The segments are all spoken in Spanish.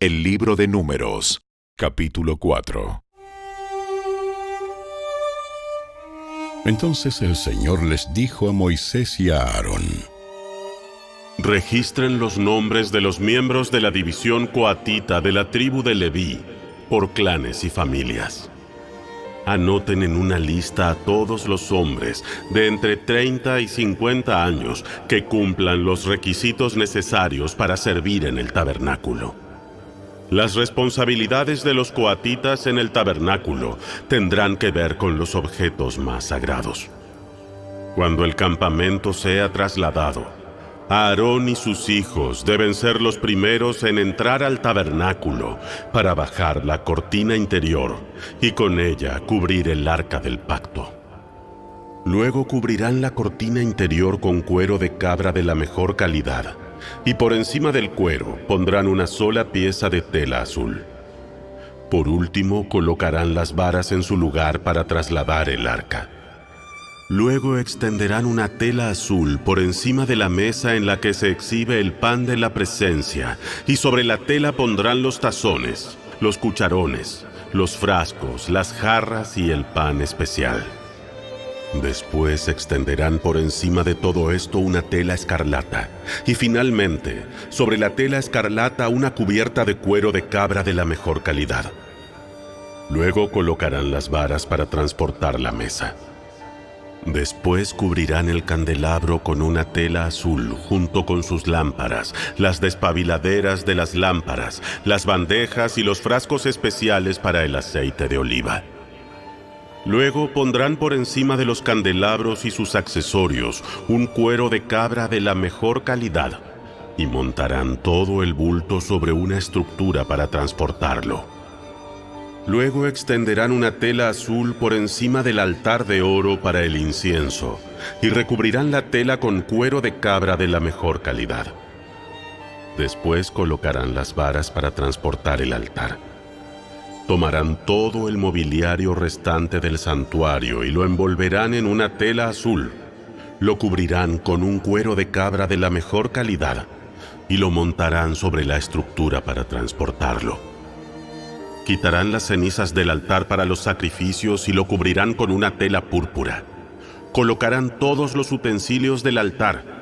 El libro de Números, capítulo 4. Entonces el Señor les dijo a Moisés y a Aarón: Registren los nombres de los miembros de la división coatita de la tribu de Leví, por clanes y familias. Anoten en una lista a todos los hombres de entre 30 y 50 años que cumplan los requisitos necesarios para servir en el tabernáculo. Las responsabilidades de los coatitas en el tabernáculo tendrán que ver con los objetos más sagrados. Cuando el campamento sea trasladado, Aarón y sus hijos deben ser los primeros en entrar al tabernáculo para bajar la cortina interior y con ella cubrir el arca del pacto. Luego cubrirán la cortina interior con cuero de cabra de la mejor calidad, y por encima del cuero pondrán una sola pieza de tela azul. Por último, colocarán las varas en su lugar para trasladar el arca. Luego extenderán una tela azul por encima de la mesa en la que se exhibe el pan de la presencia, y sobre la tela pondrán los tazones, los cucharones, los frascos, las jarras y el pan especial. Después extenderán por encima de todo esto una tela escarlata, y finalmente, sobre la tela escarlata una cubierta de cuero de cabra de la mejor calidad. Luego colocarán las varas para transportar la mesa. Después cubrirán el candelabro con una tela azul junto con sus lámparas, las despabiladeras de las lámparas, las bandejas y los frascos especiales para el aceite de oliva. Luego pondrán por encima de los candelabros y sus accesorios un cuero de cabra de la mejor calidad y montarán todo el bulto sobre una estructura para transportarlo. Luego extenderán una tela azul por encima del altar de oro para el incienso y recubrirán la tela con cuero de cabra de la mejor calidad. Después colocarán las varas para transportar el altar. Tomarán todo el mobiliario restante del santuario y lo envolverán en una tela azul. Lo cubrirán con un cuero de cabra de la mejor calidad y lo montarán sobre la estructura para transportarlo. Quitarán las cenizas del altar para los sacrificios y lo cubrirán con una tela púrpura. Colocarán todos los utensilios del altar: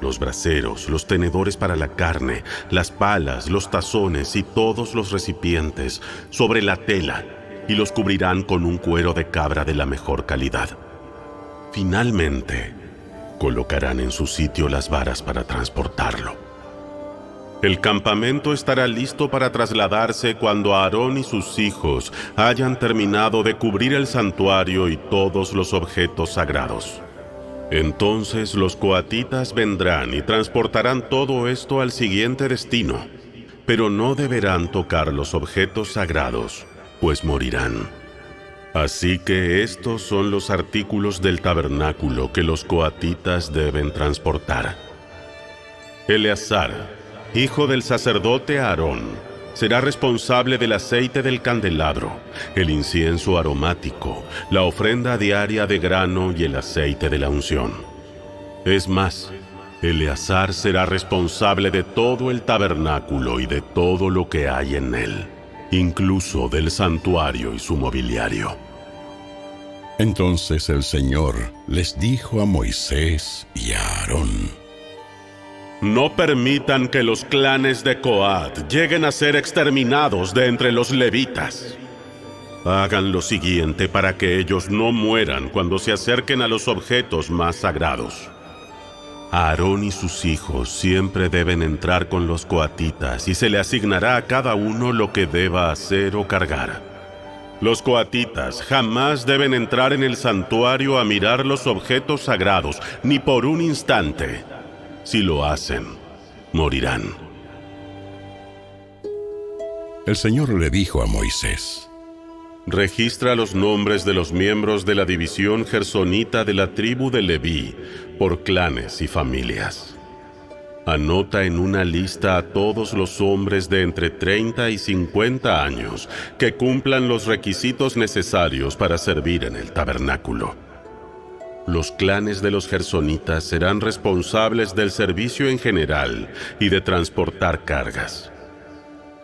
los braseros, los tenedores para la carne, las palas, los tazones y todos los recipientes sobre la tela y los cubrirán con un cuero de cabra de la mejor calidad. Finalmente, colocarán en su sitio las varas para transportarlo. El campamento estará listo para trasladarse cuando Aarón y sus hijos hayan terminado de cubrir el santuario y todos los objetos sagrados. Entonces los coatitas vendrán y transportarán todo esto al siguiente destino, pero no deberán tocar los objetos sagrados, pues morirán. Así que estos son los artículos del tabernáculo que los coatitas deben transportar. Eleazar, hijo del sacerdote Aarón, será responsable del aceite del candelabro, el incienso aromático, la ofrenda diaria de grano y el aceite de la unción. Es más, Eleazar será responsable de todo el tabernáculo y de todo lo que hay en él, incluso del santuario y su mobiliario. Entonces el Señor les dijo a Moisés y a Aarón: No permitan que los clanes de Coat lleguen a ser exterminados de entre los levitas. Hagan lo siguiente para que ellos no mueran cuando se acerquen a los objetos más sagrados. Aarón y sus hijos siempre deben entrar con los coatitas y se le asignará a cada uno lo que deba hacer o cargar. Los coatitas jamás deben entrar en el santuario a mirar los objetos sagrados, ni por un instante. Si lo hacen, morirán. El Señor le dijo a Moisés: Registra los nombres de los miembros de la división gersonita de la tribu de Leví, por clanes y familias. Anota en una lista a todos los hombres de entre 30 y 50 años que cumplan los requisitos necesarios para servir en el tabernáculo. Los clanes de los gersonitas serán responsables del servicio en general y de transportar cargas.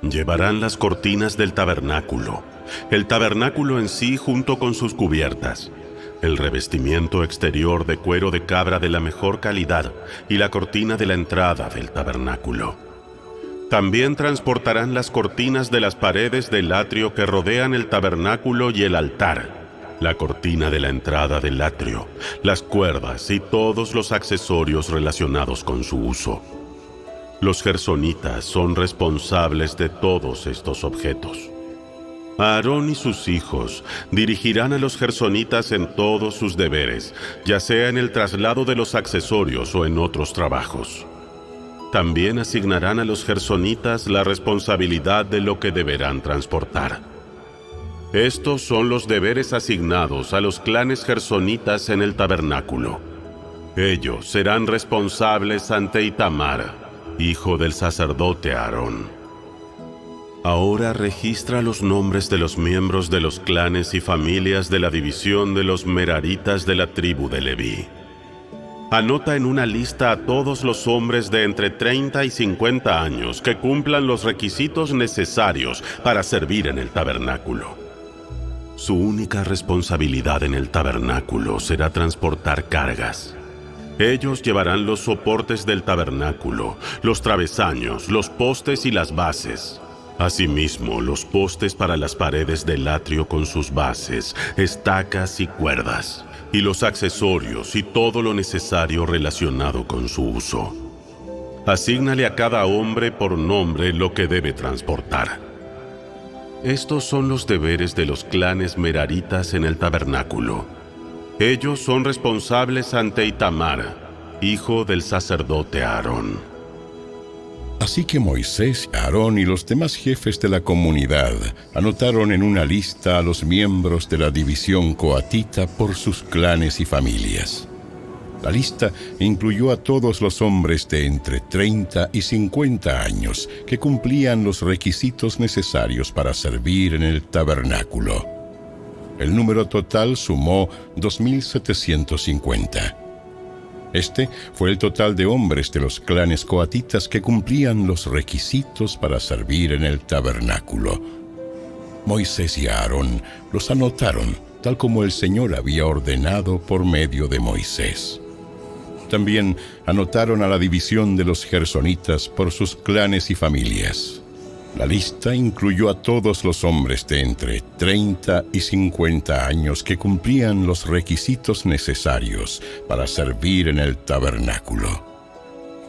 Llevarán las cortinas del tabernáculo, el tabernáculo en sí junto con sus cubiertas, el revestimiento exterior de cuero de cabra de la mejor calidad y la cortina de la entrada del tabernáculo. También transportarán las cortinas de las paredes del atrio que rodean el tabernáculo y el altar, la cortina de la entrada del atrio, las cuerdas y todos los accesorios relacionados con su uso. Los gersonitas son responsables de todos estos objetos. Aarón y sus hijos dirigirán a los gersonitas en todos sus deberes, ya sea en el traslado de los accesorios o en otros trabajos. También asignarán a los gersonitas la responsabilidad de lo que deberán transportar. Estos son los deberes asignados a los clanes gersonitas en el tabernáculo. Ellos serán responsables ante Itamar, hijo del sacerdote Aarón. Ahora registra los nombres de los miembros de los clanes y familias de la división de los meraritas de la tribu de Leví. Anota en una lista a todos los hombres de entre 30 y 50 años que cumplan los requisitos necesarios para servir en el tabernáculo. Su única responsabilidad en el tabernáculo será transportar cargas. Ellos llevarán los soportes del tabernáculo, los travesaños, los postes y las bases. Asimismo, los postes para las paredes del atrio con sus bases, estacas y cuerdas, y los accesorios y todo lo necesario relacionado con su uso. Asígnale a cada hombre por nombre lo que debe transportar. Estos son los deberes de los clanes meraritas en el tabernáculo. Ellos son responsables ante Itamar, hijo del sacerdote Aarón. Así que Moisés, Aarón y los demás jefes de la comunidad anotaron en una lista a los miembros de la división coatita por sus clanes y familias. La lista incluyó a todos los hombres de entre 30 y 50 años que cumplían los requisitos necesarios para servir en el tabernáculo. El número total sumó 2.750. Este fue el total de hombres de los clanes coatitas que cumplían los requisitos para servir en el tabernáculo. Moisés y Aarón los anotaron, tal como el Señor había ordenado por medio de Moisés. También anotaron a la división de los gersonitas por sus clanes y familias. La lista incluyó a todos los hombres de entre 30 y 50 años que cumplían los requisitos necesarios para servir en el tabernáculo.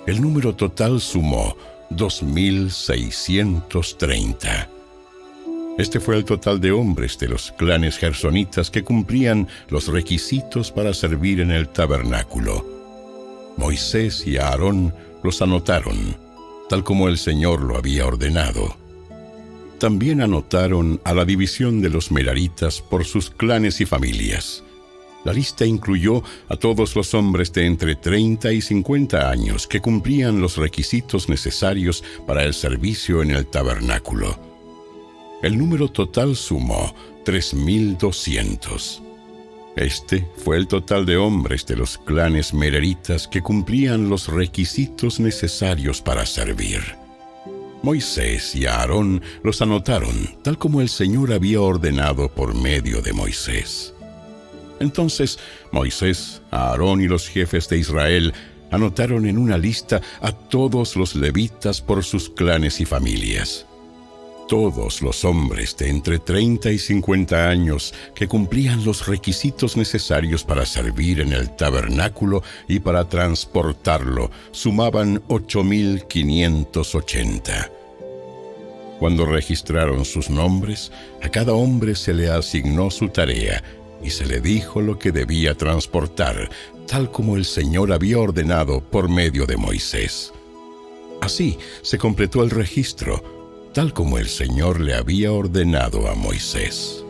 El número total sumó 2.630. Este fue el total de hombres de los clanes gersonitas que cumplían los requisitos para servir en el tabernáculo. Moisés y Aarón los anotaron, tal como el Señor lo había ordenado. También anotaron a la división de los meraritas por sus clanes y familias. La lista incluyó a todos los hombres de entre 30 y 50 años que cumplían los requisitos necesarios para el servicio en el tabernáculo. El número total sumó 3.200. Este fue el total de hombres de los clanes meraritas que cumplían los requisitos necesarios para servir. Moisés y Aarón los anotaron, tal como el Señor había ordenado por medio de Moisés. Entonces Moisés, Aarón y los jefes de Israel anotaron en una lista a todos los levitas por sus clanes y familias. Todos los hombres de entre 30 y 50 años que cumplían los requisitos necesarios para servir en el tabernáculo y para transportarlo sumaban 8.580. Cuando registraron sus nombres, a cada hombre se le asignó su tarea y se le dijo lo que debía transportar, tal como el Señor había ordenado por medio de Moisés. Así se completó el registro, tal como el Señor le había ordenado a Moisés.